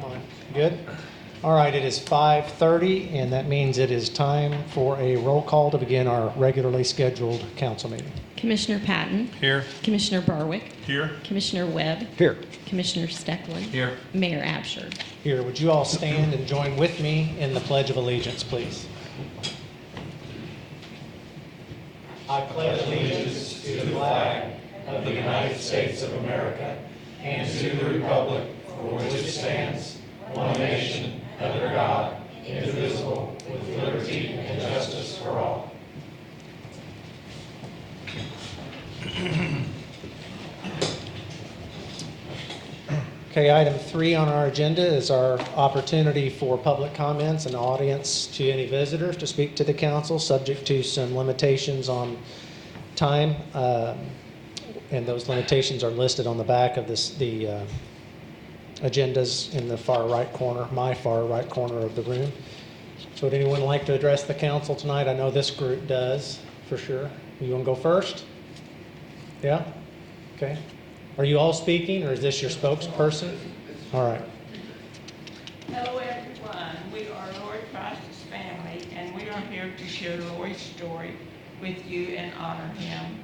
on. Good. All right, it is 5:30, and that means it is time for a roll call to begin our regularly scheduled council meeting. Commissioner Patton. Here. Commissioner Barwick. Here. Commissioner Webb. Here. Commissioner Steckland. Here. Mayor Absher. Here, would you all stand and join with me in the Pledge of Allegiance, please? I pledge allegiance to the flag of the United States of America and to the republic for which it stands, one nation, under God, indivisible, with liberty and justice for all. Okay, item 3 on our agenda is our opportunity for public comments and audience to any visitors to speak to the council, subject to some limitations on time, and those limitations are listed on the back of the agendas in the far right corner, my far right corner of the room. So would anyone like to address the council tonight? I know this group does, for sure. You want to go first? Yeah? Okay. Are you all speaking, or is this your spokesperson? All right. Hello, everyone. We are Lori Price's family, and we are here to share Lori's story with you and honor him.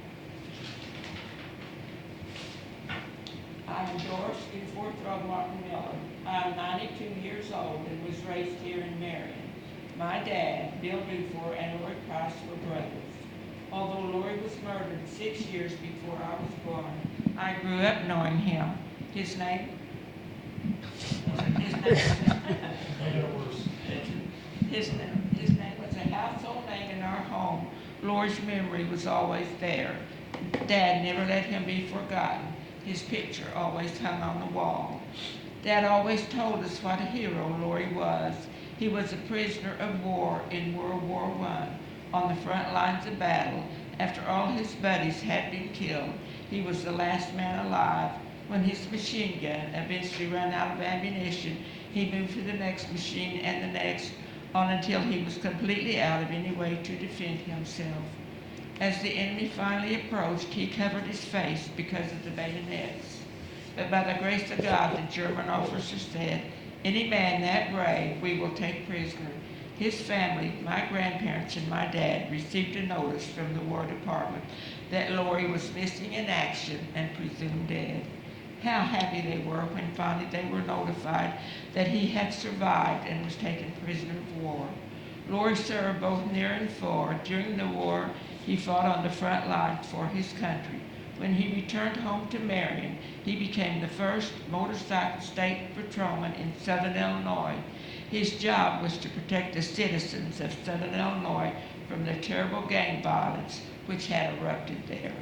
I am Doris Gifford Throgmorton Miller. I am 92 years old and was raised here in Marion. My dad, Bill Gifford, and Lori Price were brothers. Although Lori was murdered 6 years before I was born, I grew up knowing him. His name was a household name in our home. Lori's memory was always there. Dad never let him be forgotten. His picture always hung on the wall. Dad always told us what a hero Lori was. He was a prisoner of war in World War I. On the front lines of battle, after all his buddies had been killed, he was the last man alive. When his machine gun eventually ran out of ammunition, he moved to the next machine and the next, on until he was completely out of any way to defend himself. As the enemy finally approached, he covered his face because of the bayonets. But by the grace of God, the German officer said, "Any man that brave, we will take prisoner." His family, my grandparents and my dad, received a notice from the War Department that Lori was missing in action and presumed dead. How happy they were when finally they were notified that he had survived and was taken prisoner of war. Lori served both near and far. During the war, he fought on the front lines for his country. When he returned home to Marion, he became the first motorcycle state patrolman in southern Illinois. His job was to protect the citizens of southern Illinois from the terrible gang violence which had erupted there.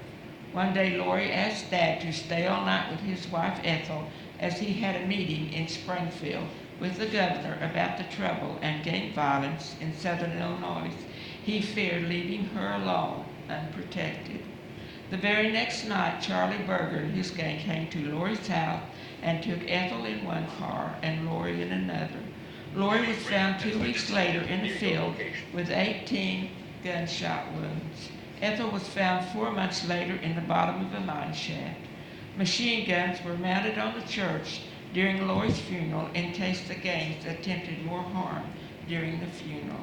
One day, Lori asked Dad to stay all night with his wife Ethel as he had a meeting in Springfield with the governor about the trouble and gang violence in southern Illinois. He feared leaving her alone, unprotected. The very next night, Charlie Berger and his gang came to Lori's house and took Ethel in one car and Lori in another. Lori was found 2 weeks later in a field with 18 gunshot wounds. Ethel was found 4 months later in the bottom of a mine shaft. Machine guns were mounted on the church during Lori's funeral in case the gangs attempted more harm during the funeral.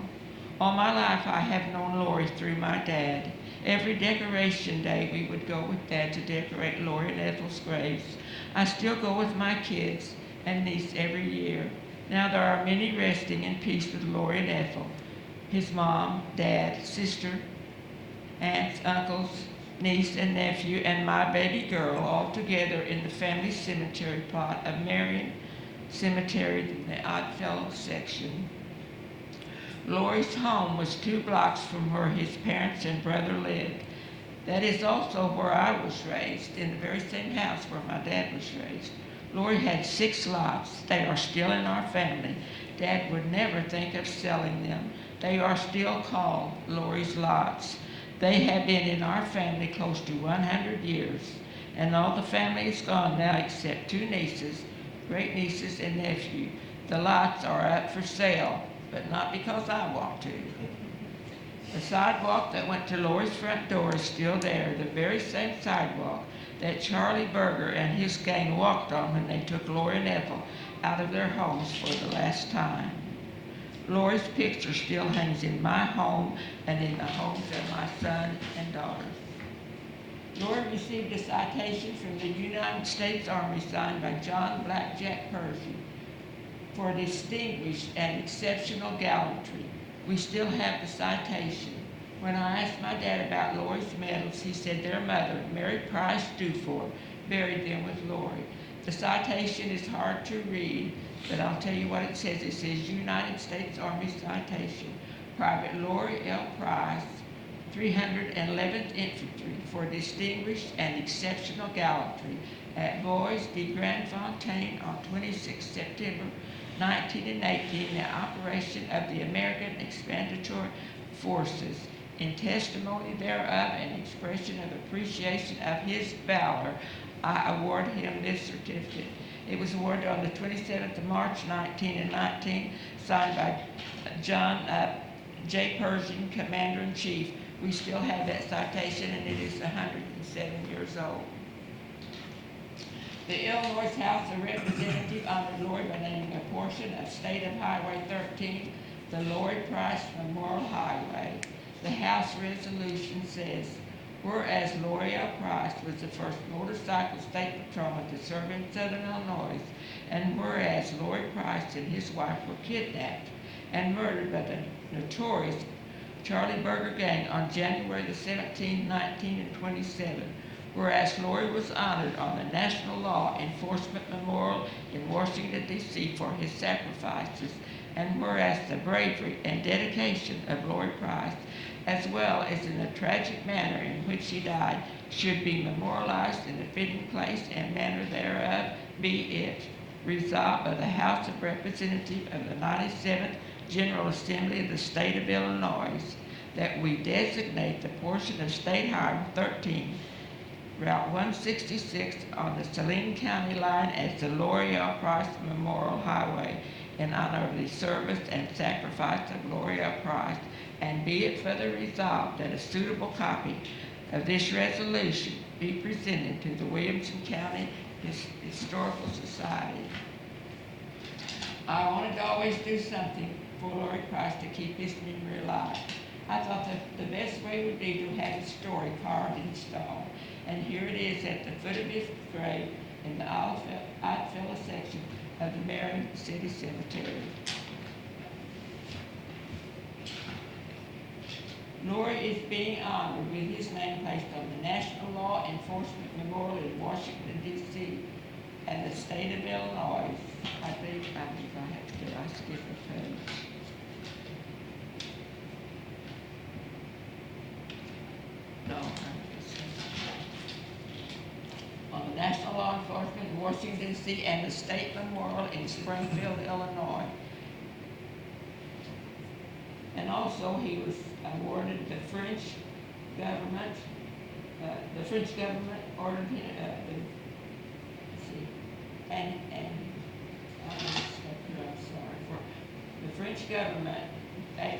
All my life I have known Lori through my dad. Every decoration day we would go with Dad to decorate Lori and Ethel's graves. I still go with my kids and niece every year. Now there are many resting in peace with Lori and Ethel, his mom, dad, sister, aunts, uncles, niece and nephew, and my baby girl, all together in the family cemetery plot of Marion Cemetery, the Oddfellow section. Lori's home was 2 blocks from where his parents and brother lived. That is also where I was raised, in the very same house where my dad was raised. Lori had 6 lots. They are still in our family. Dad would never think of selling them. They are still called Lori's lots. They have been in our family close to 100 years, and all the family is gone now except 2 nieces, great nieces and nephew. The lots are up for sale, but not because I want to. The sidewalk that went to Lori's front door is still there, the very same sidewalk that Charlie Berger and his gang walked on when they took Lori and Ethel out of their homes for the last time. Lori's picture still hangs in my home and in the homes of my son and daughter. Lori received a citation from the United States Army signed by John Blackjack Pershing for distinguished and exceptional gallantry. We still have the citation. When I asked my dad about Lori's medals, he said their mother, Mary Price Dufour, buried them with Lori. The citation is hard to read, but I'll tell you what it says. It says United States Army Citation, Private Lori L. Price, 311th Infantry, for distinguished and exceptional gallantry at Bois de Grandfontaine on 26 September 1918, the operation of the American Expeditionary Forces. In testimony thereof and expression of appreciation of his valor, I award him this certificate. It was awarded on the 27th of March 1919, signed by John J. Pershing, Commander-in-Chief. We still have that citation, and it is 107 years old. The Illinois House of Representatives honored Lori by naming a portion of State of Highway 13 the Lori Price Memorial Highway. The House resolution says, whereas Lori L. Price was the first motorcycle state patrolman to serve in southern Illinois, and whereas Lori Price and his wife were kidnapped and murdered by the notorious Charlie Berger gang on January the 17th, 1927, whereas Lori was honored on the National Law Enforcement Memorial in Washington, D.C. for his sacrifices, and whereas the bravery and dedication of Lori Price, as well as in the tragic manner in which he died, should be memorialized in the fitting place and manner thereof, be it resolved by the House of Representatives of the 97th General Assembly of the State of Illinois, that we designate the portion of State Highway 13, Route 166 on the Saline County line as the Lori L. Price Memorial Highway in honor of the service and sacrifice of Lori L. Price, and be it further resolved that a suitable copy of this resolution be presented to the Williamson County Historical Society. I wanted to always do something for Lori Price to keep his memory alive. I thought that the best way would be to have his story carved in stone. And here it is at the foot of his grave in the Oddfellow section of the Marion City Cemetery. Lori is being honored with his name placed on the National Law Enforcement Memorial in Washington, D.C. and the state of Illinois. I think I have to get, I skipped a page. No, on the National Law Enforcement in Washington, D.C. and the State Memorial in Springfield, Illinois. And also he was awarded the French government ordered him, the French government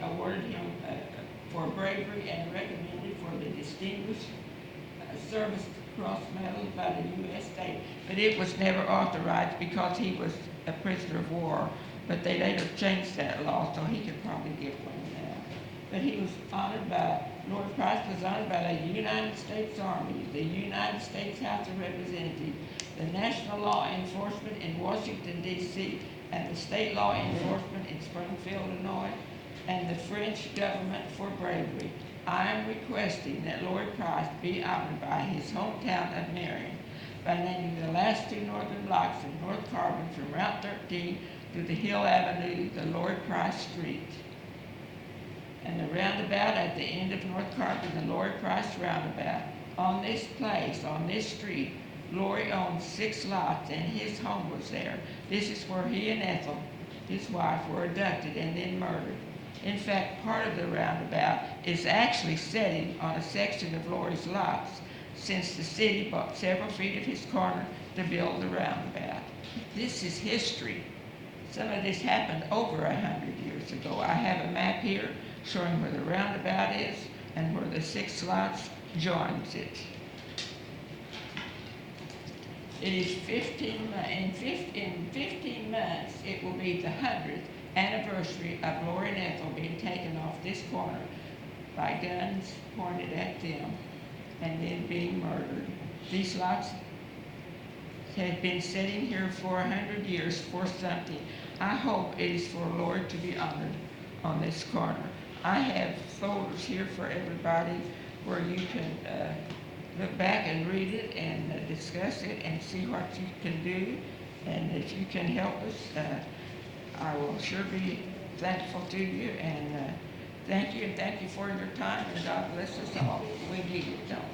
awarded him for bravery and recommended for the Distinguished Service Cross Medal by the U.S. State, but it was never authorized because he was a prisoner of war. But they later changed that law, so he could probably get one now. But he was honored by, Lori Price was honored by the United States Army, the United States House of Representatives, the National Law Enforcement in Washington, D.C., and the State Law Enforcement in Springfield, Illinois, and the French government for bravery. I am requesting that Lori Price be honored by his hometown of Marion by naming the last two northern blocks of North Carbon from Route 13 to the Hill Avenue, the Lori Price Street. And the roundabout at the end of North Carbon, the Lori Price Roundabout. On this place, on this street, Lori owned 6 lots and his home was there. This is where he and Ethel, his wife, were abducted and then murdered. In fact, part of the roundabout is actually setting on a section of Lori's lots, since the city bought several feet of his corner to build the roundabout. This is history. Some of this happened over 100 years ago. I have a map here showing where the roundabout is and where the 6 lots joins it. It is 15 months, it will be the 100th anniversary of Lori and Ethel being taken off this corner by guns pointed at them and then being murdered. These lots had been sitting here for 100 years for something. I hope it is for Lori to be honored on this corner. I have folders here for everybody where you can look back and read it and discuss it and see what you can do. And if you can help us, I will sure be thankful to you. And thank you for your time, and God bless us all. We need it, don't we?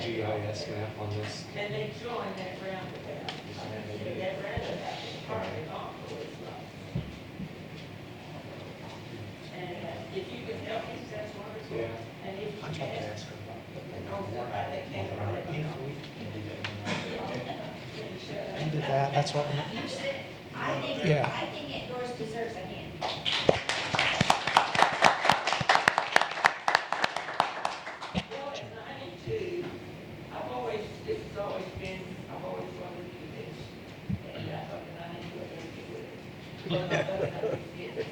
GIS map on this. And they joined that roundabout. That roundabout is part of Lori's lot. And if you could help me, that's wonderful. Yeah. And if you I tried to can, ask her about and did that, that's what, yeah. I think it Doris deserves a hand. Well, at 92, this has always been, I've always wanted to do this. And I thought at 92 I better get with it. Well, I thought I would get it.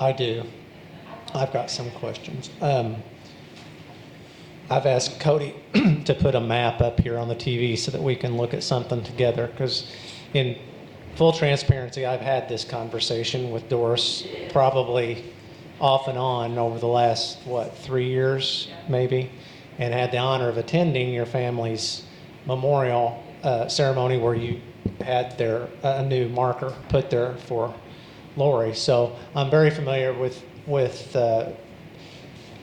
I do. I've got some questions. I've asked Cody to put a map up here on the TV so that we can look at something together, because in full transparency, I've had this conversation with Doris probably off and on over the last, 3 years maybe, and had the honor of attending your family's memorial ceremony where you had a new marker put there for Lori. So I'm very familiar with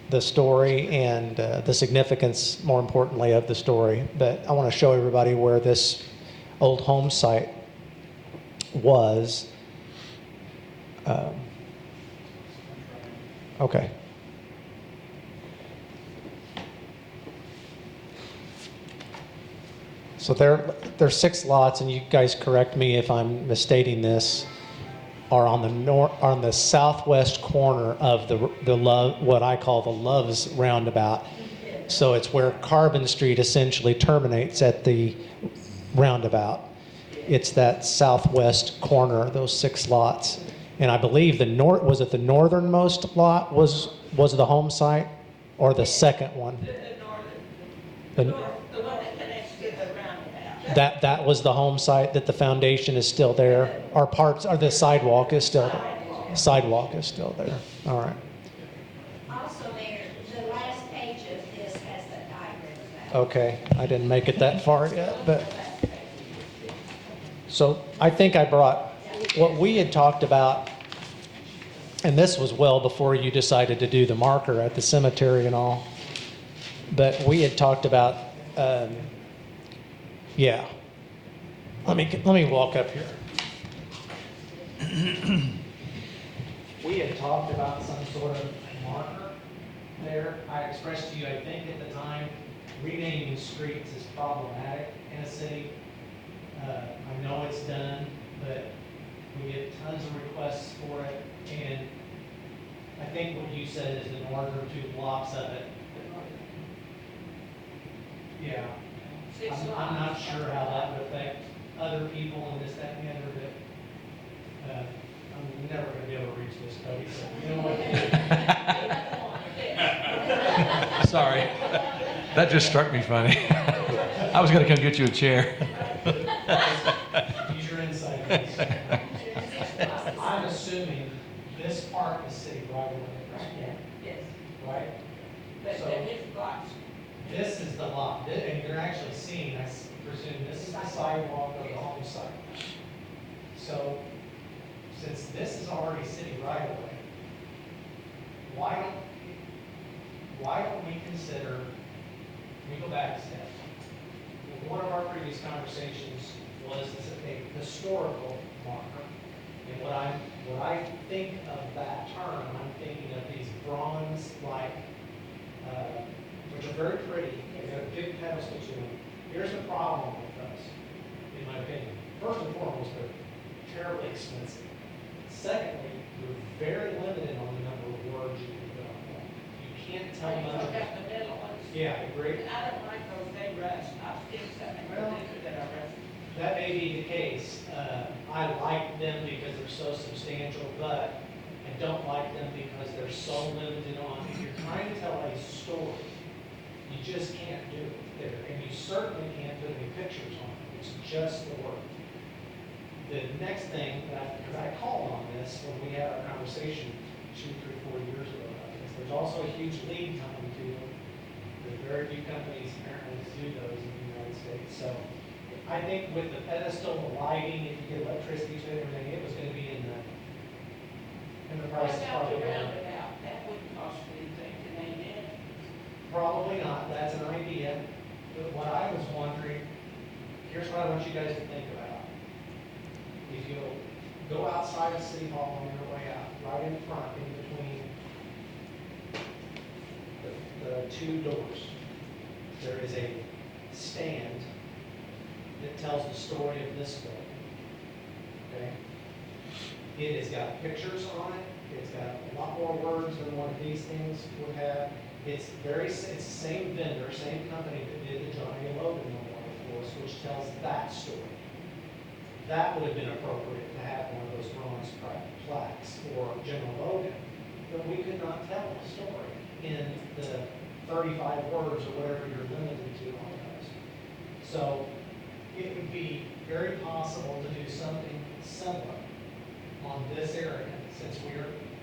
the story and the significance, more importantly, of the story. But I want to show everybody where this old home site was. Okay. So there's 6 lots, and you guys correct me if I'm misstating this, are on the southwest corner of the what I call the Loves roundabout. So it's where Carbon Street essentially terminates at the roundabout. It's that southwest corner, those 6 lots. And I believe the northernmost lot was the home site, or the second one? The one that connects to the roundabout. That was the home site, that the foundation is still there, or the sidewalk is still there. Sidewalk is still there. All right. Also, Mayor, the last page of this has the diagram of that. Okay, I didn't make it that far yet, but so I think I brought what we had talked about, and this was well before you decided to do the marker at the cemetery and all. But we had talked about, yeah. Let me walk up here. We had talked about some sort of marker there. I expressed to you, I think at the time, renaming streets is problematic in a city. I know it's done, but we get tons of requests for it. And I think what you said is the northern 2 blocks of it. Yeah. I'm not sure how that would affect other people and this, that, and the other, but I'm never going to be able to reach this, Cody. So you know what to do. Sorry. That just struck me funny. I was gonna come get you a chair. Use your insight. I'm assuming this part is city right away, Yes. right? But So- then his lots, This is the lot, and you're actually seeing, I presume, this is the sidewalk of the home site. So, since this is already city right away, why don't we consider, let me go back a step. One of our previous conversations was a historical marker. And what I think of that term, I'm thinking of these bronze, which are very pretty, they got a big pedestal to them. Here's the problem with those, in my opinion. First and foremost, they're terribly expensive. Secondly, you're very limited on the number of words you can put on them. You can't tell I much. got the middle ones. Yeah, agree. I don't like those, they rust. I've seen something Well- that are rust. That may be the case. I like them because they're so substantial, but I don't like them because they're so limited on, if you're trying to tell a story, you just can't do it there. And you certainly can't put any pictures on it. It's just the word. The next thing, because I called on this when we had our conversation 2, 3, 4 years ago about this, there's also a huge lead time to them. There's very few companies apparently do those in the United States. So I think with the pedestal, the lighting, if you get electricity to it and everything, it was going to be in the price What is about the probably not. roundabout? That wouldn't cost anything to name it. Probably not, that's an idea. But what I was wondering, here's what I want you guys to think about. If you'll go outside of City Hall on your way out, right in front, in between the two doors, there is a stand that tells the story of this building. Okay? It has got pictures on it, it's got a lot more words than one of these things would have. It's the same vendor, same company that did the Johnny and Logan Memorial for us, which tells that story. That would have been appropriate to have one of those bronze plaques for General Logan, but we could not tell the story in the 35 words or whatever you're limited to on those. So it would be very possible to do something similar on this area, since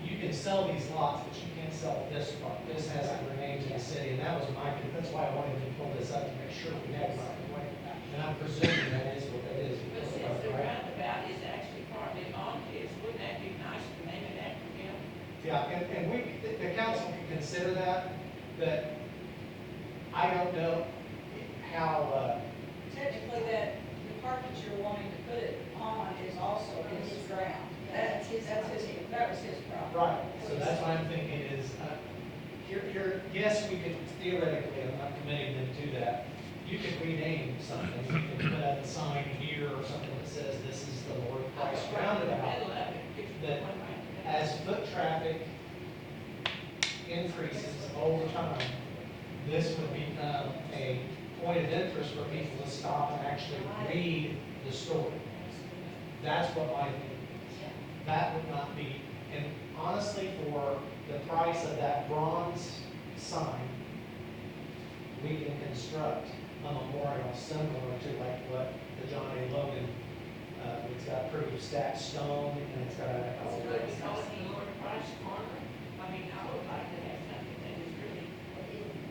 you can sell these lots, but you can't sell this part. This has to remain to the city, and that's why I wanted to pull this up to make sure we had it right away. And I'm presuming that is what that is. But since the roundabout is actually partly on his, wouldn't that be nice to name it after him? Yeah, and the council can consider that, but I don't know how, Technically, that the part that you're wanting to put it on is also his ground. That was his problem. right, so that's what I'm thinking is, yes, we could theoretically, I'm not committing them to that. You could rename something, you could put up a sign here or something that says this is the Lord Christ roundabout. That as foot traffic increases over time, this would become a point of interest for people to stop and actually read the story. That's what my thinking is. That would not be, and honestly, for the price of that bronze sign, we can construct a memorial similar to like what the John A. Logan, it's got pretty stacked stone and it's got a. So would we call it the Lord Christ Corner? I mean, I would like to have something that is really,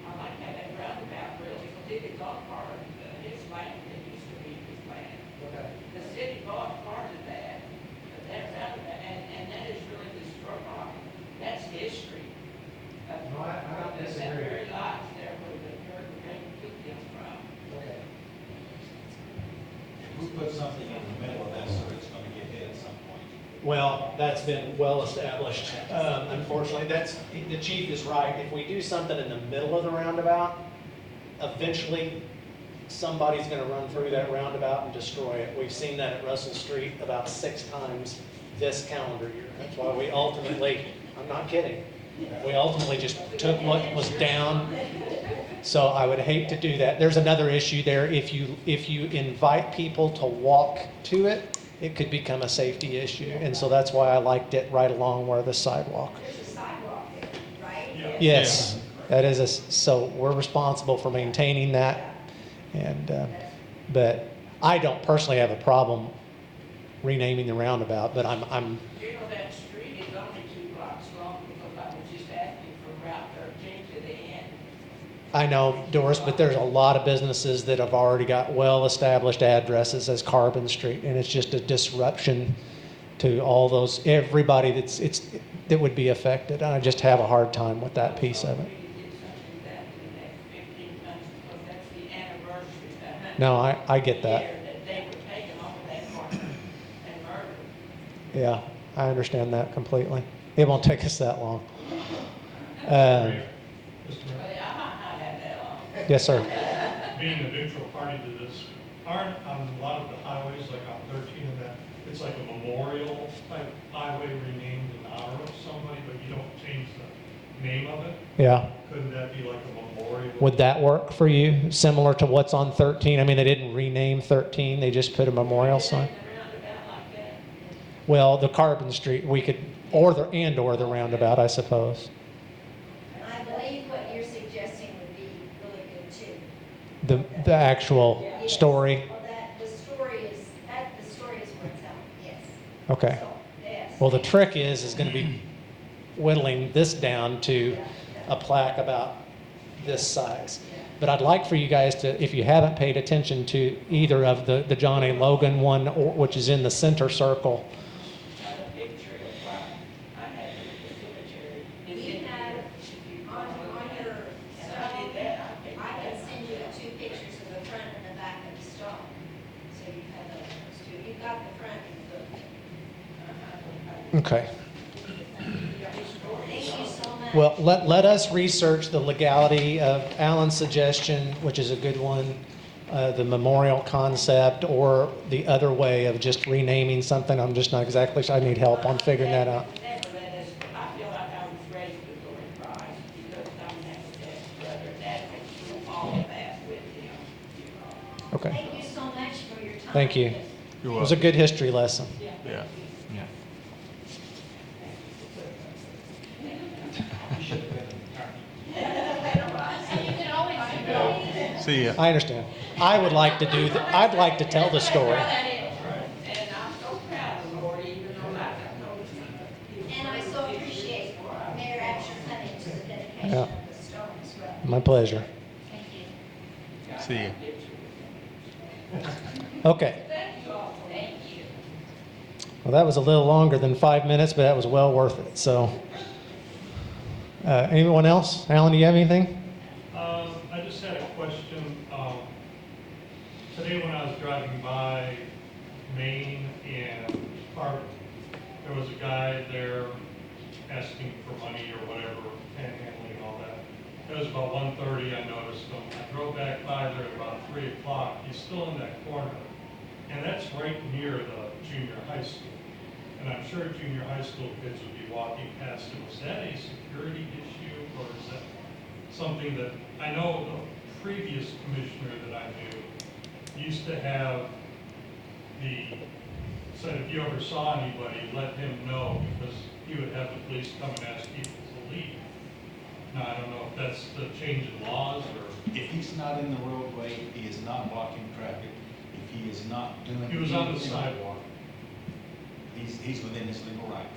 I like to have that roundabout really, because it is all part of his land, it used to be his land. Okay. The city bought part of that, but that roundabout, and that is really the struggle. That's history. No, I don't That disagree. very lot there where the Hurricane took them from. Okay. We put something in the middle of that, so it's gonna get hit at some point. Well, that's been well established. Unfortunately, the chief is right. If we do something in the middle of the roundabout, eventually somebody's gonna run through that roundabout and destroy it. We've seen that at Russell Street about 6 times this calendar year. That's why we ultimately, I'm not kidding, we ultimately just took what was down. So I would hate to do that. There's another issue there. If you invite people to walk to it, it could become a safety issue. And so that's why I liked it right along where the sidewalk. There's a sidewalk there, right? Yes, that is so we're responsible for maintaining that. And, but I don't personally have a problem renaming the roundabout, but I'm, You know, that street is only 2 blocks long because I was just asking for Route 13 to the end. I know, Doris, but there's a lot of businesses that have already got well-established addresses as Carbon Street, and it's just a disruption to all those, everybody that would be affected. And I just have a hard time with that piece of it. We could get something done in the next 15 months because that's the anniversary, the 100th No, I get that. year that they were taken off of that corner and murdered. Yeah, I understand that completely. It won't take us that long. But I might not have that long. Yes, sir. Being a neutral party to this, aren't on a lot of the highways, like on 13 and that, it's like a memorial type highway renamed in honor of somebody, but you don't change the name of it? Yeah. Couldn't that be like a memorial? Would that work for you? Similar to what's on 13? I mean, they didn't rename 13, they just put a memorial sign. Roundabout like that. Well, the Carbon Street, we could, or the roundabout, I suppose. I believe what you're suggesting would be really good too. The actual Yes. story. Well, the story is worth telling, yes. Okay. So, yes. Well, the trick is going to be whittling this down to a plaque about this size. But I'd like for you guys to, if you haven't paid attention to either of the John A. Logan one, which is in the center circle. Got a picture of I had the cemetery. You have, on your And I did that. I can send you 2 pictures of the front and the back of the stone. So you have those 2. You've got the front in the book. Okay. Thank you so much. Well, let us research the legality of Alan's suggestion, which is a good one, the memorial concept, or the other way of just renaming something. I'm just not exactly sure. I need help on figuring that out. Never let us, I feel like I was raised with Lord Christ because I'm never dad's brother. Dad went through all of that with him, you know. Okay. Thank you so much for your time. Thank you. It was a good history lesson. Yeah. Yeah. And you can always See ya. I understand. I would like to do, I'd like to tell the story. And I'm so proud of Lord, even though like I told you. And I so appreciate Mayor Absher coming to the dedication Yeah. of the stone as well. My pleasure. Thank you. See ya. Okay. Thank you all. Thank you. Well, that was a little longer than 5 minutes, but that was well worth it. So, anyone else? Alan, do you have anything? I just had a question. Today when I was driving by Maine and Harbor, there was a guy there asking for money or whatever, panhandling and all that. It was about 1:30, I noticed him. I drove back by there at about 3 o'clock. He's still in that corner. And that's right near the junior high school. And I'm sure junior high school kids would be walking past him. Is that a security issue, or is that something that, I know the previous commissioner that I knew used to have said if you ever saw anybody, let him know, because he would have the police come and ask people to leave. Now, I don't know if that's the change in laws, or If he's not in the roadway, he is not blocking traffic. If he is not doing. he was on the anything, sidewalk. He's within his legal rights.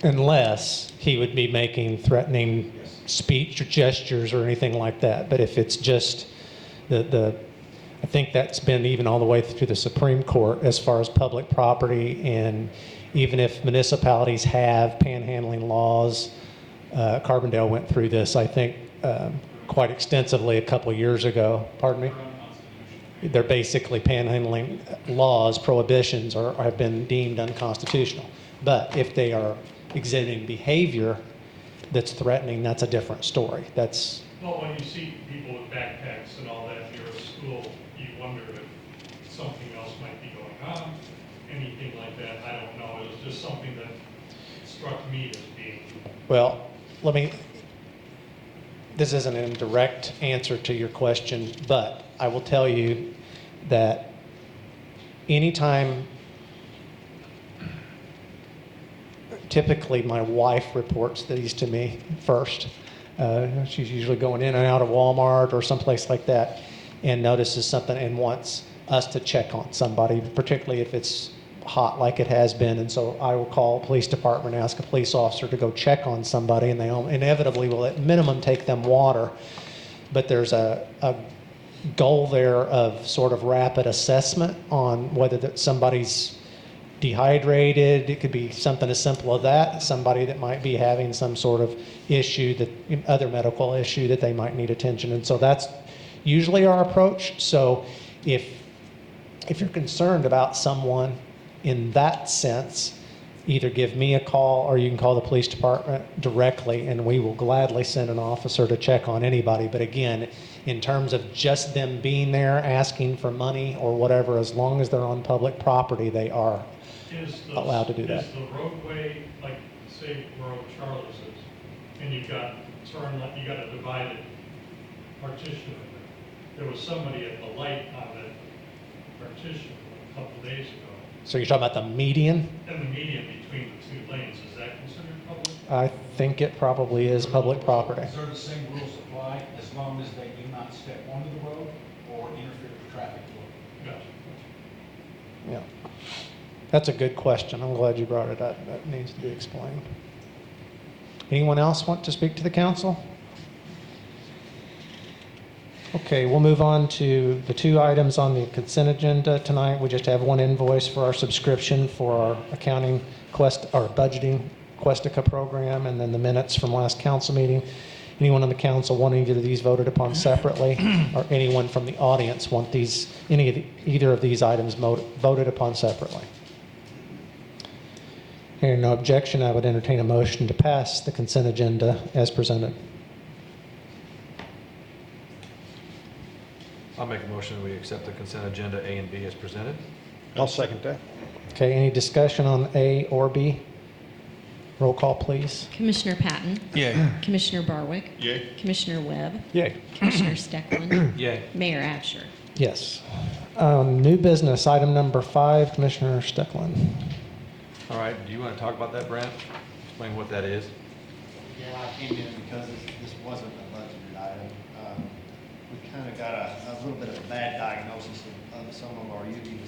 Okay. Unless he would be making threatening Yes. speech or gestures or anything like that. But if it's just I think that's been even all the way through the Supreme Court as far as public property, and even if municipalities have panhandling laws, Carbondale went through this, I think, quite extensively a couple of years ago. Pardon me? They're basically panhandling laws, prohibitions, or have been deemed unconstitutional. But if they are exhibiting behavior that's threatening, that's a different story. That's, Well, when you see people with backpacks and all that near a school, you wonder if something else might be going on, anything like that. I don't know. It was just something that struck me as being. well, this isn't a direct answer to your question, but I will tell you that anytime, typically my wife reports these to me first, She's usually going in and out of Walmart or someplace like that, and notices something and wants us to check on somebody, particularly if it's hot like it has been. And so I will call a police department and ask a police officer to go check on somebody, and they inevitably will at minimum take them water. But there's a goal there of sort of rapid assessment on whether somebody's dehydrated. It could be something as simple as that, somebody that might be having some sort of issue, other medical issue that they might need attention. And so that's usually our approach. So if you're concerned about someone in that sense, either give me a call or you can call the police department directly, and we will gladly send an officer to check on anybody. But again, in terms of just them being there asking for money or whatever, as long as they're on public property, they are allowed to do that. Is the roadway, like, say where Old Charles is, and you've got you got a divided partition in there? There was somebody at the light on that partition a couple days ago, So you're talking about the median? and the median between the two lanes, is that considered public? I think it probably is public property. Is there the same rules apply as long as they do not step onto the road or interfere with traffic flow? Gotcha. Yeah. That's a good question. I'm glad you brought it up. That needs to be explained. Anyone else want to speak to the council? Okay, we'll move on to the two items on the consent agenda tonight. We just have one invoice for our subscription for our accounting our budgeting Questica program, and then the minutes from last council meeting. Anyone on the council want either of these voted upon separately, or anyone from the audience want either of these items voted upon separately? Hearing no objection, I would entertain a motion to pass the consent agenda as presented. I'll make a motion that we accept the consent agenda A and B as presented. I'll second that. Okay, any discussion on A or B? Roll call, please. Commissioner Patton. Yay. Commissioner Barwick. Yay. Commissioner Webb. Yay. Commissioner Steckland. Yay. Mayor Absher. Yes. New business, item number 5, Commissioner Steckland. All right, do you want to talk about that, Brent? Explain what that is. Yeah, I came in because this wasn't a budgeted item. We kind of got a little bit of a bad diagnosis of some of our UV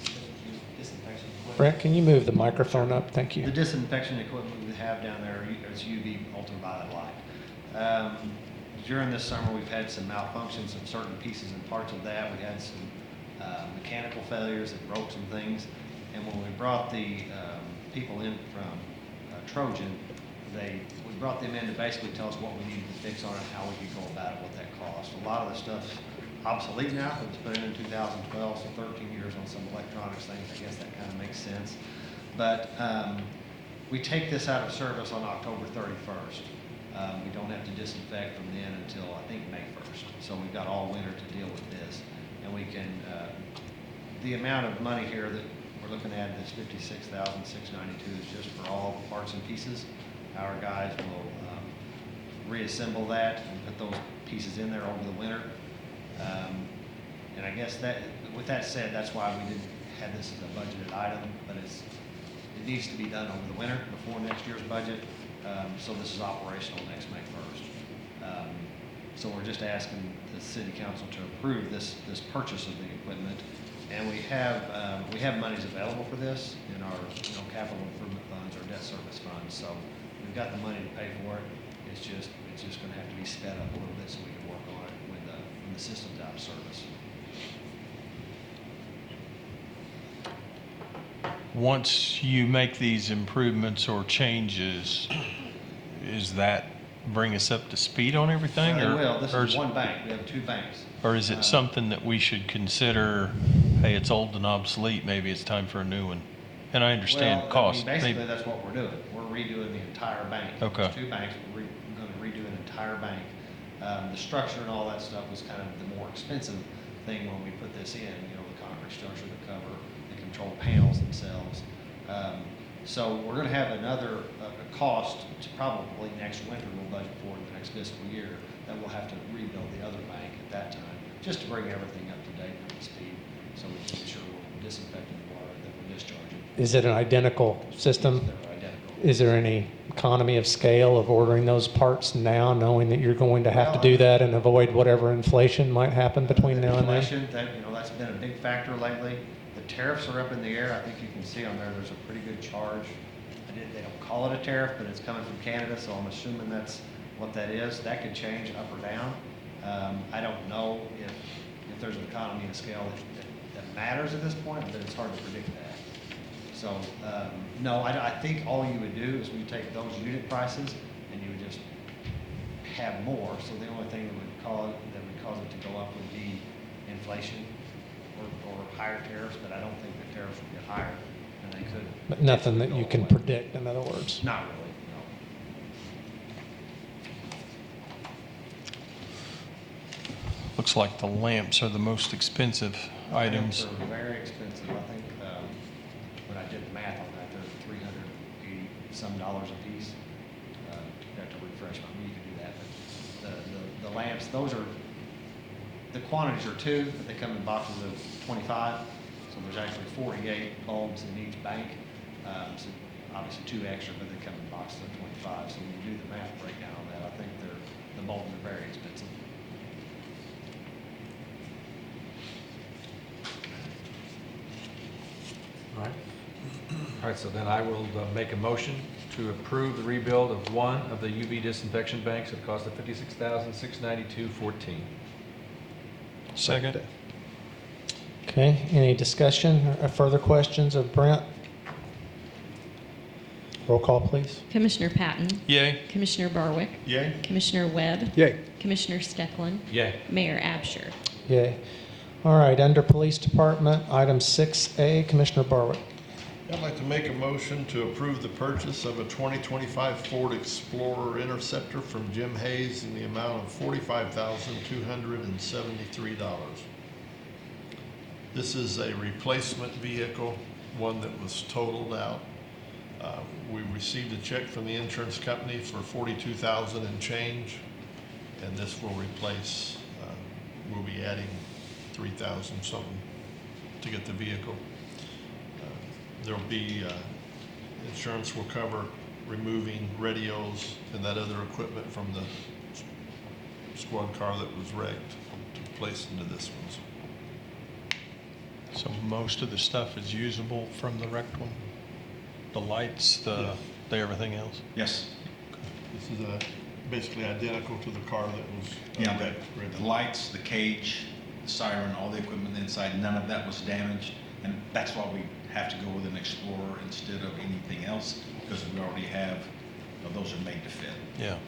disinfection equipment. Brent, can you move the microphone up? Thank The you. disinfection equipment we have down there is UV ultraviolet light. During this summer, we've had some malfunctions in certain pieces and parts of that. We had some mechanical failures that broke some things. And when we brought the people in from Trojan, we brought them in to basically tell us what we needed to fix on it, how we could go about it, what that cost. A lot of the stuff's obsolete now. It was put in 2012, so 13 years on some electronics things. I guess that kind of makes sense. But we take this out of service on October 31st. We don't have to disinfect from then until, I think, May 1st. So we've got all winter to deal with this. And we can, the amount of money here that we're looking at, this $56,692, is just for all the parts and pieces. Our guys will reassemble that and put those pieces in there over the winter. And I guess that, with that said, that's why we didn't have this as a budgeted item, but it needs to be done over the winter before next year's budget. So this is operational next May 1st. So we're just asking the city council to approve this purchase of the equipment. And we have monies available for this in our capital improvement funds or debt service funds. So we've got the money to pay for it. It's just going to have to be sped up a little bit so we can work on it when the system's out of service. Once you make these improvements or changes, is that bring us up to speed on everything? It will. This or is one bank. We have two banks. Or is it something that we should consider, hey, it's old and obsolete, maybe it's time for a new one? And I understand Well, cost. basically, maybe- that's what we're doing. We're redoing the entire bank. Okay. There's two banks. We're going to redo an entire bank. The structure and all that stuff was kind of the more expensive thing when we put this in. The concrete structure, the cover, the control panels themselves. So we're going to have another cost to probably next winter. We'll budget for the next fiscal year that we'll have to rebuild the other bank at that time, just to bring everything up to date and up to speed, so we can make sure we're disinfecting the water that we're discharging. Is it an identical system? They're identical. Is there any economy of scale of ordering those parts now, knowing that you're going to have to do that and avoid whatever inflation might happen between now and then? Inflation, that's been a big factor lately. The tariffs are up in the air. I think you can see on there's a pretty good charge. They don't call it a tariff, but it's coming from Canada, so I'm assuming that's what that is. That could change up or down. I don't know if there's an economy of scale that matters at this point, but it's hard to predict that. So, no, I think all you would do is we take those unit prices and you would just have more. So the only thing that would cause it to go up would be inflation or higher tariffs, but I don't think the tariffs would get higher than they could. But nothing that go you can away. predict, in other words? Not really, no. Looks like the lamps are the most expensive items. Lamps are very expensive. I think, when I did the math on that, they're $380 some a piece. You have to refresh my, you can do that, but the lamps, the quantities are 2, but they come in boxes of 25. So there's actually 48 bulbs in each bank. So obviously 2 extra, but they come in boxes of 25. So when you do the math breakdown on that, I think the bulbs are very expensive. All right. All right, so then I will make a motion to approve the rebuild of one of the UV disinfection banks at a cost of $56,692.14. Second. Okay, any discussion or further questions of Brent? Roll call, please. Commissioner Patton. Yay. Commissioner Barwick. Yay. Commissioner Webb. Yay. Commissioner Stecklin. Yay. Mayor Absher. Yay. All right, under Police Department, item 6A, Commissioner Barwick. I'd like to make a motion to approve the purchase of a 2025 Ford Explorer Interceptor from Jim Hayes in the amount of $45,273. This is a replacement vehicle, one that was totaled out. We received a check from the insurance company for $42,000 and change, and this will replace, we'll be adding $3,000 something to get the vehicle. There'll be, insurance will cover removing radios and that other equipment from the squad car that was wrecked to place into this one. So most of the stuff is usable from the wrecked one? The lights, the everything else? Yes. This is basically identical to the car that was Yeah, wrecked. the lights, the cage, the siren, all the equipment inside, none of that was damaged. And that's why we have to go with an Explorer instead of anything else, because we already have, those are made to fit. Yeah.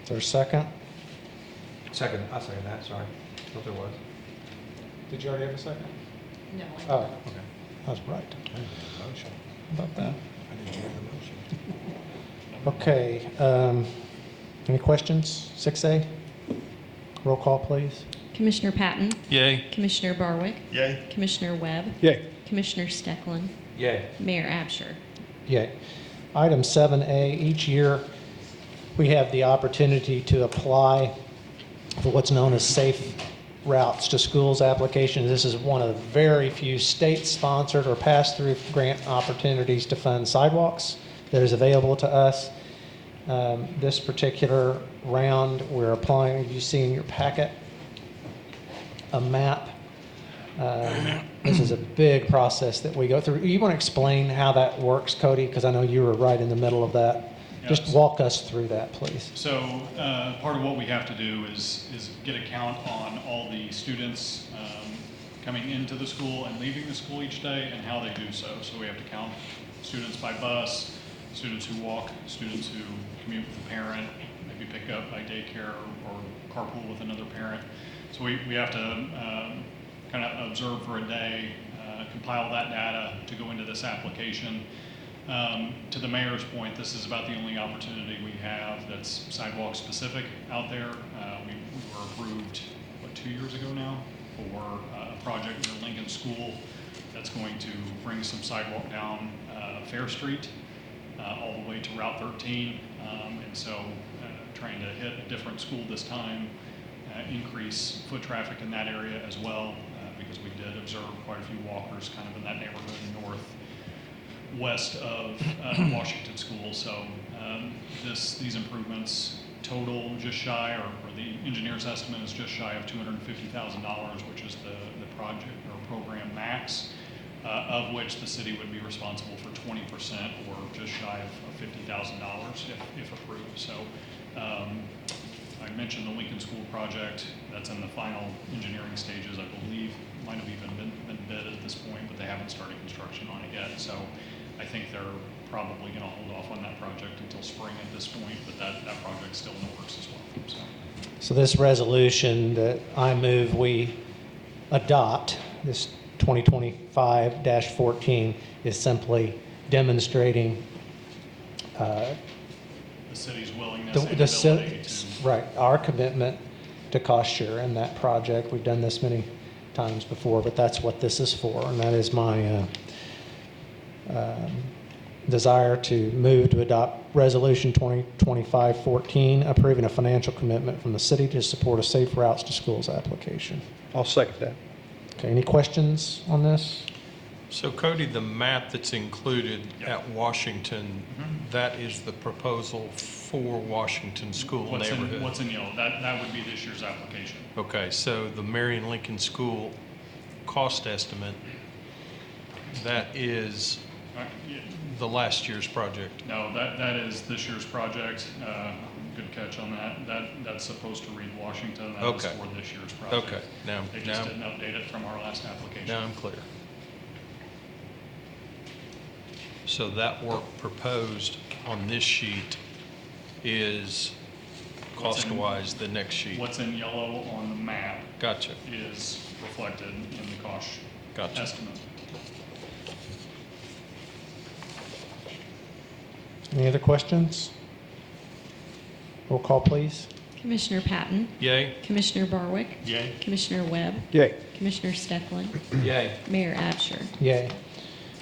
Is there a second? Second, I'll second that, sorry. Thought there was. Did you already have a second? No. Oh, Okay. I was right. Motion. How about that? I didn't hear the motion. Okay, any questions? 6A? Roll call, please. Commissioner Patton. Yay. Commissioner Barwick. Yay. Commissioner Webb. Yay. Commissioner Stecklin. Yay. Mayor Absher. Yay. Item 7A, each year we have the opportunity to apply for what's known as Safe Routes to Schools applications. This is one of the very few state-sponsored or pass-through grant opportunities to fund sidewalks that is available to us. This particular round, we're applying, you see in your packet, a map. This is a big process that we go through. You want to explain how that works, Cody? Because I know you were right in the middle of that. Yes. Just walk us through that, please. So part of what we have to do is get a count on all the students coming into the school and leaving the school each day and how they do so. So we have to count students by bus, students who walk, students who commute with a parent, maybe pick up by daycare or carpool with another parent. So we have to kind of observe for a day, compile that data to go into this application. To the mayor's point, this is about the only opportunity we have that's sidewalk specific out there. We were approved, 2 years ago now for a project near Lincoln School that's going to bring some sidewalk down Fair Street all the way to Route 13. And so trying to hit a different school this time, increase foot traffic in that area as well, because we did observe quite a few walkers kind of in that neighborhood north west of Washington School. So these improvements total just shy, or the engineer's estimate is just shy of $250,000, which is the project or program max, of which the city would be responsible for 20%, or just shy of $50,000 if approved. So I mentioned the Lincoln School project. That's in the final engineering stages, I believe. Might have even been bid at this point, but they haven't started construction on it yet. So I think they're probably going to hold off on that project until spring at this point, but that project's still in the works as well. So this resolution that I move we adopt, this 2025-14, is simply demonstrating The city's willingness and the ability to. right, our commitment to cost share in that project. We've done this many times before, but that's what this is for, and that is my desire to move to adopt Resolution 2025-14, approving a financial commitment from the city to support a Safe Routes to Schools application. I'll second that. Okay, any questions on this? So Cody, the map that's included at Washington, that is the proposal for Washington School neighborhood? What's in yellow? That would be this year's application. Okay, so the Marion Lincoln School cost estimate, that is the last year's project? No, that is this year's project. Good catch on that. That's supposed to read Washington. That is Okay. for this year's project. Okay, They just didn't update it from our last application. now I'm clear. So that work proposed on this sheet is cost-wise the next sheet? What's in yellow on the map Gotcha. is reflected in the cost Gotcha. estimate. Any other questions? Roll call, please. Commissioner Patton, Yay? Commissioner Barwick, Yay. Commissioner Webb, Yay. Commissioner Stecklin, Yay. Mayor Absher. Yay.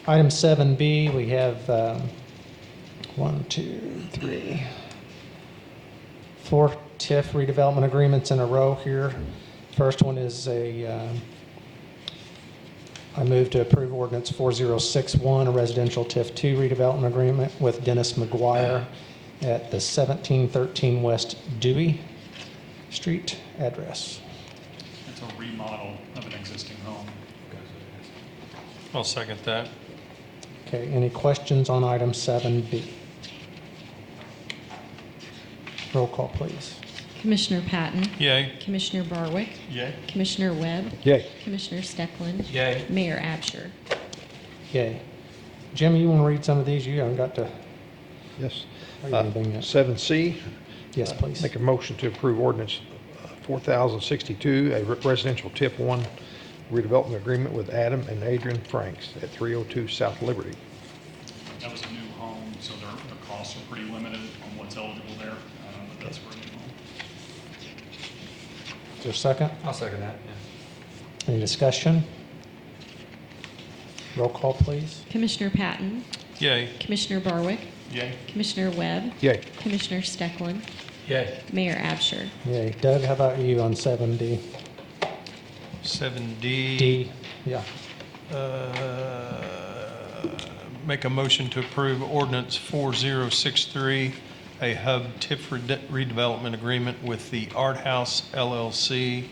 Item 7B, we have 4 TIF redevelopment agreements in a row here. First one is I move to approve ordinance 4061, a residential TIF 2 redevelopment agreement with Dennis McGuire at the 1713 West Dewey Street address. It's a remodel of an existing home. I'll second that. Okay, any questions on item 7B? Roll call, please. Commissioner Patton, Yay? Commissioner Barwick, Yay. Commissioner Webb, Yay. Commissioner Stecklin, Yay. Mayor Absher. Yay. Jimmy, you want to read some of these? You haven't got to Yes. read anything yet. 7C. Yes, please. Make a motion to approve ordinance 4062, a residential TIF 1 redevelopment agreement with Adam and Adrian Franks at 302 South Liberty. That was a new home, so their costs are pretty limited on what's eligible there, but that's for a new home. Is there a second? I'll second that, yeah. Any discussion? Roll call, please. Commissioner Patton, Yay? Commissioner Barwick, Yay. Commissioner Webb, Yay. Commissioner Stecklin, Yay. Mayor Absher. Yay. Doug, how about you on 7D? 7D. D, yeah. Make a motion to approve ordinance 4063, a hub TIF redevelopment agreement with the Art House LLC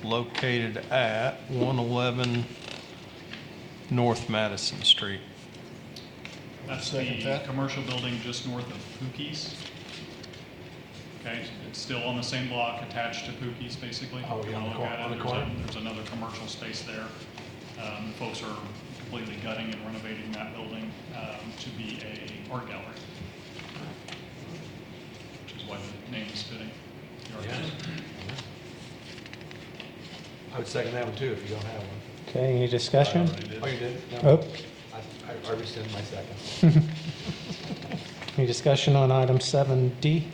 located at 111 North Madison Street. That's Second the that. commercial building just north of Pookie's. Okay, it's still on the same block attached to Pookie's, basically. Oh, If you yeah, wanna on the look at cor- on it, the there's a- corner? There's another commercial space there. Folks are completely gutting and renovating that building to be a art gallery, which is why the name is fitting. The art Yeah. gallery. I would second that one too, if you don't have one. Okay, any discussion? Oh, you did? No. Oh, I rescind my second. any discussion on item 7D?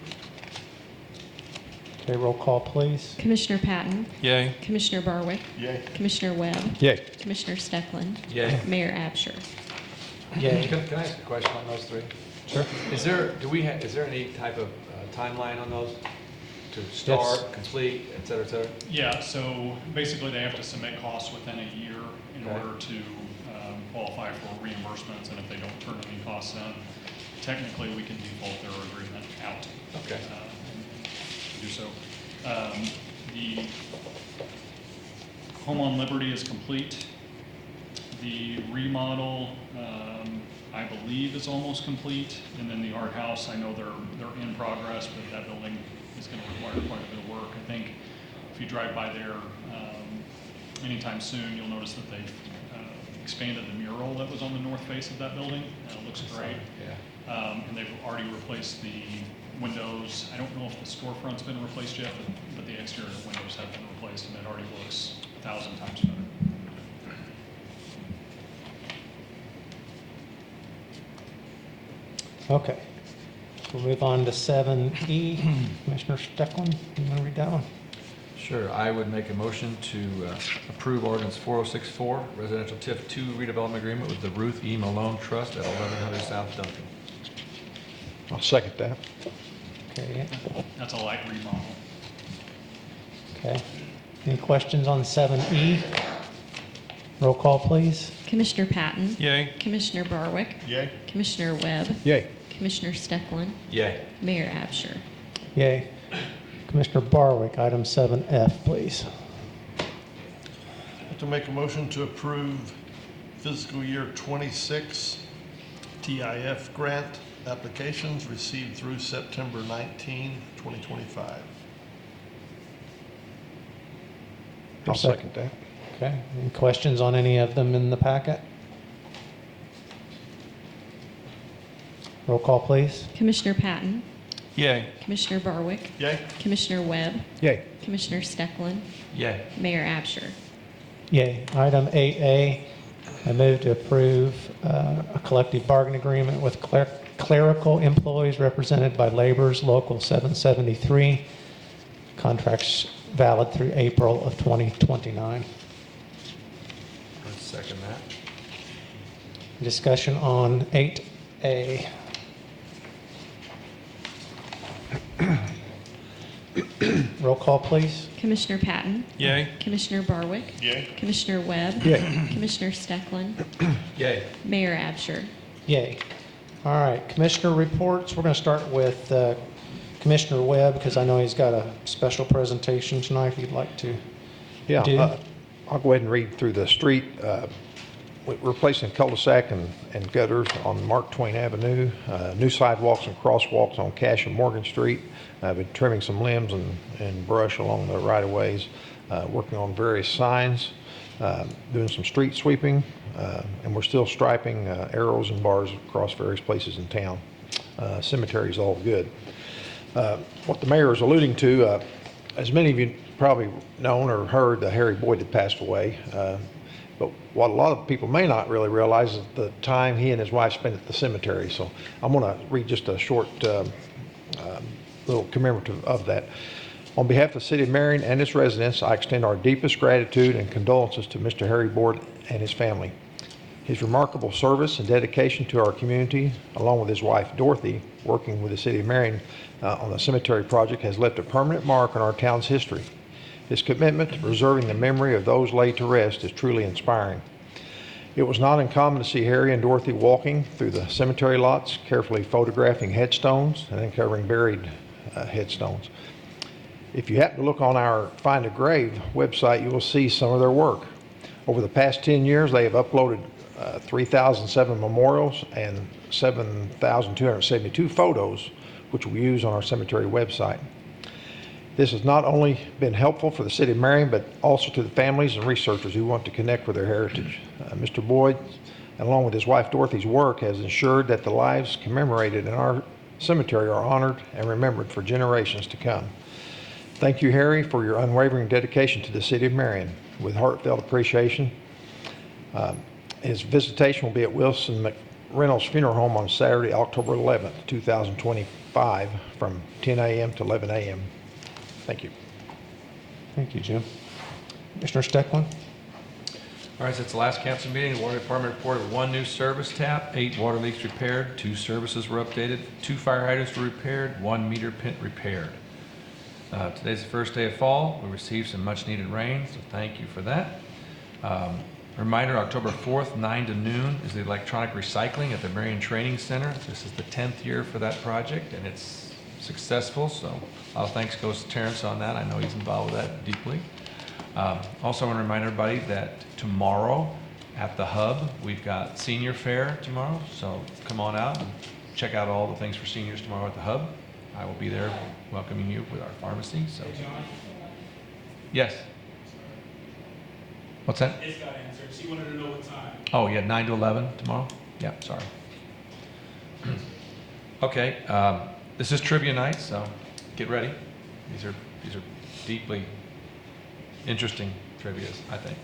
Okay, roll call, please. Commissioner Patton, Yay? Commissioner Barwick, Yay. Commissioner Webb, Yay. Commissioner Stecklin, Yay. Mayor Absher. Yay. Can I ask a question on those three? Sure. Is there any type of timeline on those to start, complete, et cetera, et cetera? Yeah, so basically they have to submit costs within a year in Okay. order to qualify for reimbursements, and if they don't turn any costs in, technically we can default their agreement out. Okay. Do so. The Home on Liberty is complete. The remodel, I believe, is almost complete, and then the art house, I know they're in progress, but that building is going to require quite a bit of work. I think if you drive by there anytime soon, you'll notice that they've expanded the mural that was on the north face of that building. It looks great. Yeah. And they've already replaced the windows. I don't know if the storefront's been replaced yet, but the exterior windows have been replaced, and it already looks 1,000 times better. Okay. We'll move on to 7E. Commissioner Stecklin, you want to read that one? Sure. I would make a motion to approve ordinance 4064, residential TIF 2 redevelopment agreement with the Ruth E. Malone Trust at 1100 South Duncan. I'll second that. Okay. That's a light remodel. Okay. Any questions on 7E? Roll call, please. Commissioner Patton. Yay. Commissioner Barwick. Yay. Commissioner Webb. Yay. Commissioner Stecklin. Yay. Mayor Absher. Yay. Commissioner Barwick, item 7F, please. To make a motion to approve fiscal year 26 TIF grant applications received through September 19, 2025. I'll second that. Okay. Any questions on any of them in the packet? Roll call, please. Commissioner Patton. Yay. Commissioner Barwick. Yay. Commissioner Webb. Yay. Commissioner Stecklin. Yay. Mayor Absher. Yay. Item 8A, I move to approve a collective bargaining agreement with clerical employees represented by Labor's Local 773. Contracts valid through April of 2029. I'd second that. Discussion on 8A. Roll call, please. Commissioner Patton. Yay. Commissioner Barwick. Yay. Commissioner Webb. Yay. Commissioner Stecklin. Yay. Mayor Absher. Yay. All right, Commissioner reports. We're going to start with Commissioner Webb because I know he's got a special presentation tonight he'd like to Yeah, do. I'll go ahead and read through the street. We're replacing cul-de-sac and gutters on Mark Twain Avenue, new sidewalks and crosswalks on Cash and Morgan Street. I've been trimming some limbs and brush along the right-of-ways, working on various signs, doing some street sweeping, and we're still striping arrows and bars across various places in town. Cemetery is all good. What the mayor is alluding to, as many of you probably known or heard, Harry Boyd had passed away. But what a lot of people may not really realize is the time he and his wife spent at the cemetery. So I'm going to read just a short little commemorative of that. On behalf of the City of Marion and its residents, I extend our deepest gratitude and condolences to Mr. Harry Boyd and his family. His remarkable service and dedication to our community, along with his wife Dorothy, working with the City of Marion on the cemetery project, has left a permanent mark on our town's history. His commitment to preserving the memory of those laid to rest is truly inspiring. It was not uncommon to see Harry and Dorothy walking through the cemetery lots, carefully photographing headstones and uncovering buried headstones. If you happen to look on our Find a Grave website, you will see some of their work. Over the past 10 years, they have uploaded 3,007 memorials and 7,272 photos, which we use on our cemetery website. This has not only been helpful for the City of Marion, but also to the families and researchers who want to connect with their heritage. Mr. Boyd, along with his wife Dorothy's work, has ensured that the lives commemorated in our cemetery are honored and remembered for generations to come. Thank you, Harry, for your unwavering dedication to the City of Marion. With heartfelt appreciation, his visitation will be at Wilson McReynolds Funeral Home on Saturday, October 11th, 2025, from 10 a.m. to 11 a.m. Thank you. Thank you, Jim. Commissioner Stecklin? All right, since the last council meeting, the Water Department reported 1 new service tap, 8 water leaks repaired, 2 services were updated, 2 fire hydrants were repaired, 1 meter pit repaired. Today's the first day of fall. We received some much needed rain, so thank you for that. Reminder, October 4th, 9 to noon, is the electronic recycling at the Marion Training Center. This is the 10th year for that project, and it's successful, so a lot of thanks goes to Terrence on that. I know he's involved with that deeply. Also, I want to remind everybody that tomorrow at the Hub, we've got senior fair tomorrow, so come on out and check out all the things for seniors tomorrow at the Hub. I will be there welcoming you with our pharmacy, so. Yes? What's that? It's got answered. She wanted to know what time. Oh, yeah, 9 to 11 tomorrow? Yeah, sorry. Okay, this is trivia night, so get ready. These are deeply interesting trivias, I think.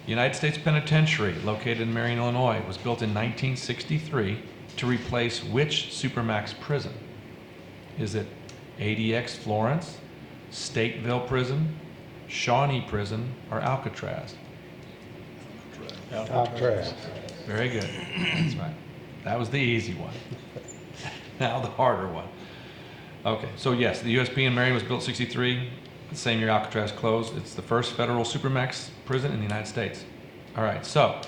The United States Penitentiary, located in Marion, Illinois, was built in 1963 to replace which Supermax prison? Is it ADX Florence, Stateville Prison, Shawnee Prison, or Alcatraz? Alcatraz. Very good. That's right. That was the easy one. Now the harder one. Okay, so yes, the USP in Marion was built 63. The same year Alcatraz closed. It's the first federal supermax prison in the United States. All right, so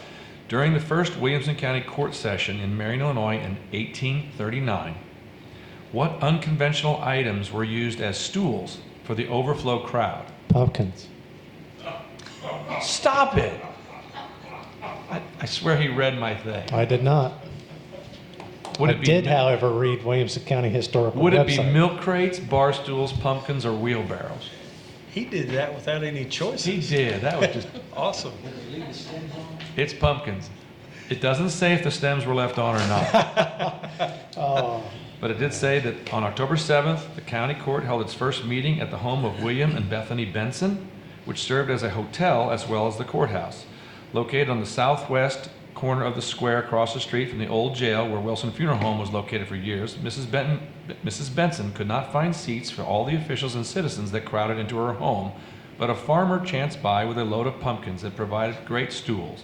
during the first Williamson County court session in Marion, Illinois in 1839, what unconventional items were used as stools for the overflow crowd? Pumpkins. Stop it! I swear he read my thing. I did not. Would I it be did, however, read Williamson County Historical Would it website. be milk crates, bar stools, pumpkins, or wheelbarrows? He did that without any choices. He did. That was just awesome. It's pumpkins. It doesn't say if the stems were left on or not. Oh. But it did say that on October 7th, the county court held its first meeting at the home of William and Bethany Benson, which served as a hotel as well as the courthouse. Located on the southwest corner of the square across the street from the old jail where Wilson Funeral Home was located for years, Mrs. Benson could not find seats for all the officials and citizens that crowded into her home, but a farmer chanced by with a load of pumpkins that provided great stools.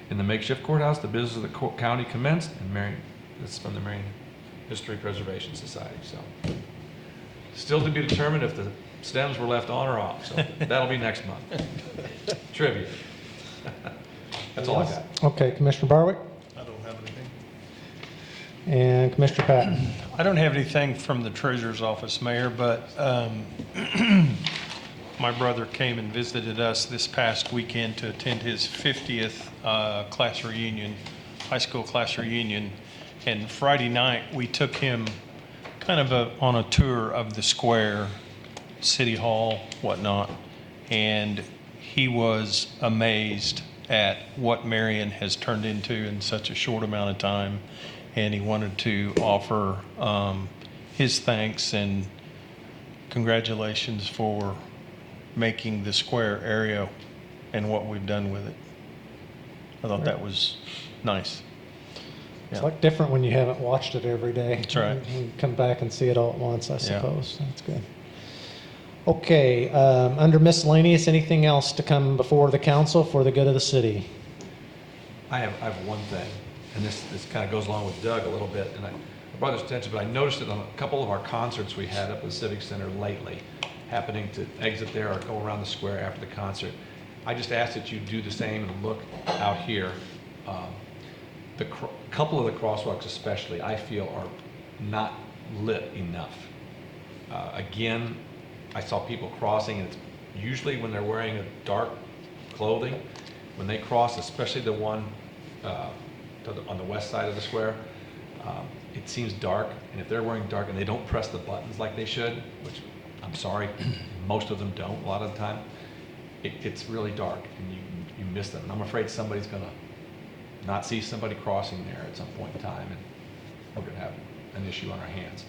In the makeshift courthouse, the business of the county commenced, and this is from the Marion History Preservation Society. So, still to be determined if the stems were left on or off. So that'll be next month. Trivia. That's all I got. Okay, Commissioner Barwick I don't have anything. and Commissioner Patton. I don't have anything from the treasurer's office, Mayor, but my brother came and visited us this past weekend to attend his 50th class reunion, high school class reunion. And Friday night, we took him kind of on a tour of the square, City Hall, whatnot. And he was amazed at what Marion has turned into in such a short amount of time. And he wanted to offer his thanks and congratulations for making the square area and what we've done with it. I thought that was nice. It's Yeah. like different when you haven't watched it every day. That's right. You come back and see it all at once, I Yeah. suppose. That's good. Okay, under miscellaneous, anything else to come before the council for the good of the city? I have one thing, and this kind of goes along with Doug a little bit, and I brought this attention, but I noticed it on a couple of our concerts we had up at the Civic Center lately, happening to exit there or go around the square after the concert. I just ask that you do the same and look out here. The couple of the crosswalks especially, I feel, are not lit enough. Again, I saw people crossing, and it's usually when they're wearing a dark clothing. When they cross, especially the one on the west side of the square, it seems dark. And if they're wearing dark and they don't press the buttons like they should, which I'm sorry, most of them don't a lot of the time, it's really dark and you miss them. And I'm afraid somebody's going to not see somebody crossing there at some point in time, and we're going to have an issue on our hands.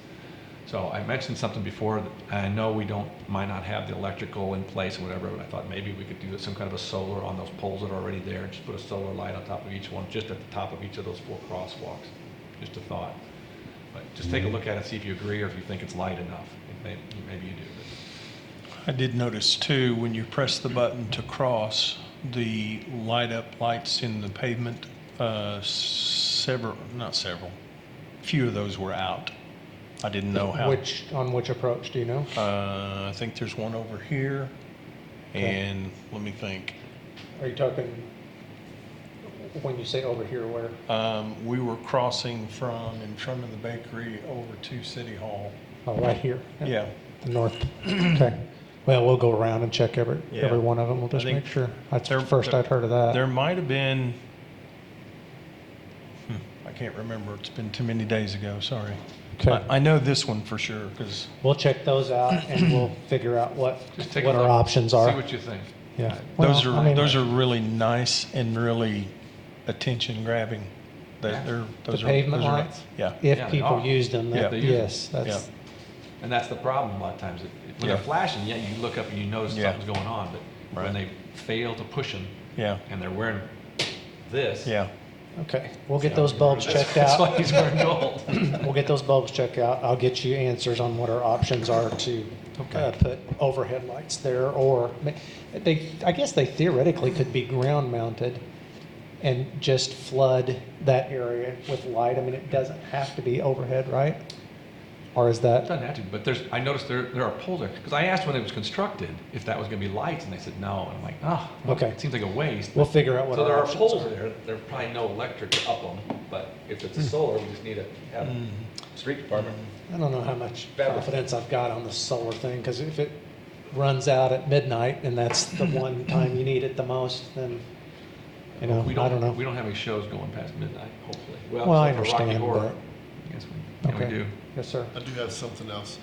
So I mentioned something before, that I know we might not have the electrical in place or whatever, but I thought maybe we could do some kind of a solar on those poles that are already there, just put a solar light on top of each one, just at the top of each of those 4 crosswalks. Just a thought. But just take a look at it, see if you agree or if you think it's light enough. Maybe you do. I did notice too, when you press the button to cross, the light up lights in the pavement, few of those were out. I didn't know how. On which approach, do you know? I think there's one over here, Okay. and let me think. Are you talking When you say over here, where? We were crossing from in front of the bakery over to City Hall. Oh, right here? Yeah. The north, okay. Well, we'll go around and check every Yeah. one of them. We'll just I think make sure. That's the there- first there- I'd heard of that. There might have been, I can't remember, it's been too many days ago, sorry. Okay. I know this one for sure, because, We'll check those out and we'll figure out what Just take a our look, options are. See what you think. Yeah. those Well, I mean, are really nice and really attention grabbing. The pavement lights? Yeah. If Yeah, they people are. used them, Yeah. They use them. yes, that's, And that's the problem a lot of times. When Yeah. they're flashing, yeah, you look up and you notice Yeah. something's going on, but when Right. they fail to push them Yeah, and they're wearing this. yeah. okay. We'll get those bulbs checked That's why out. he's wearing gold. We'll get those bulbs checked out. I'll get you answers on what our options are to put overhead lights there, or I guess they theoretically could be ground mounted and just flood that area with light. I mean, it doesn't have to be overhead, right? Or is It that, doesn't have to, but I noticed there are poles there, because I asked when it was constructed if that was gonna be lights, and they said no, and I'm like, Okay. it seems like a waste. we'll figure out what So our there are options poles are. there, there's probably no electric to up them, but if it's a solar, we just need to have street department. I don't know how much Better. confidence I've got on the solar thing, because if it runs out at midnight and that's the one time you need it the most, then, you know, I don't know. We don't have any shows going past midnight, hopefully. Well, I except for Rocky understand, Horror. but- I guess we Okay. do. Yes, sir. I do have something else.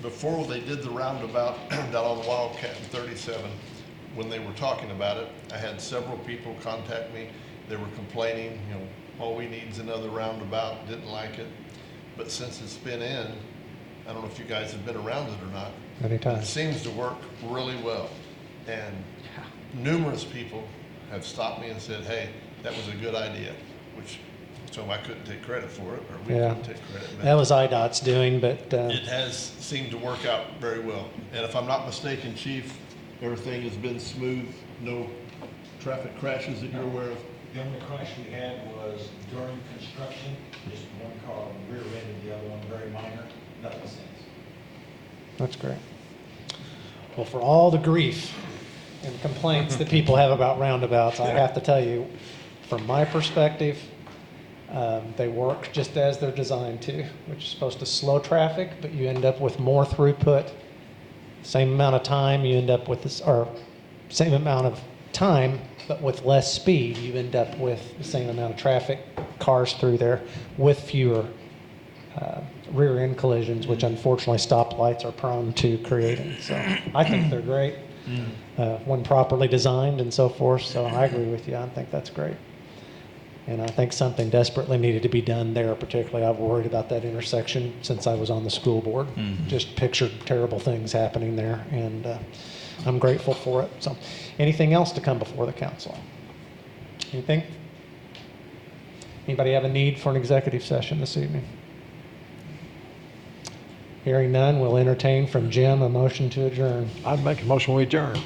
Before they did the roundabout down on Wildcat and 37, when they were talking about it, I had several people contact me. They were complaining, you know, all we need is another roundabout, didn't like it. But since it's been in, I don't know if you guys have been around it or not. Anytime. It seems to work really well. And numerous people have stopped me and said, hey, that was a good idea, which, so I couldn't take credit for it, or we Yeah. couldn't take credit. That was IDOT's doing, but, It has seemed to work out very well. And if I'm not mistaken, Chief, everything has been smooth, no traffic crashes that you're aware of? The only crash we had was during construction, just one car rear-ended the other one, very minor, nothing since. that's great. Well, for all the grief and complaints that people have about roundabouts, I have to tell you, from my perspective, they work just as they're designed to, which is supposed to slow traffic, but you end up with more throughput. Same amount of time, you end up with this, or same amount of time, but with less speed, you end up with the same amount of traffic, cars through there, with fewer rear end collisions, which unfortunately stoplights are prone to creating. So I think they're great when properly designed and so forth. So I agree with you. I think that's great. And I think something desperately needed to be done there. Particularly, I've worried about that intersection since I was on the school board. Just pictured terrible things happening there, and I'm grateful for it. So, anything else to come before the council? Anything? Anybody have a need for an executive session this evening? Hearing none, we'll entertain from Jim a motion to adjourn. I'd make a motion we adjourn.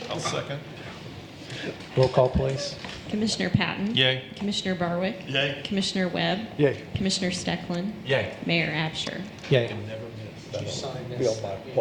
I'll second. Roll call, please. Commissioner Patton. Yay. Commissioner Barwick. Yay. Commissioner Webb. Yay. Commissioner Steckland. Yay. Mayor Absher. Yay. Bill, my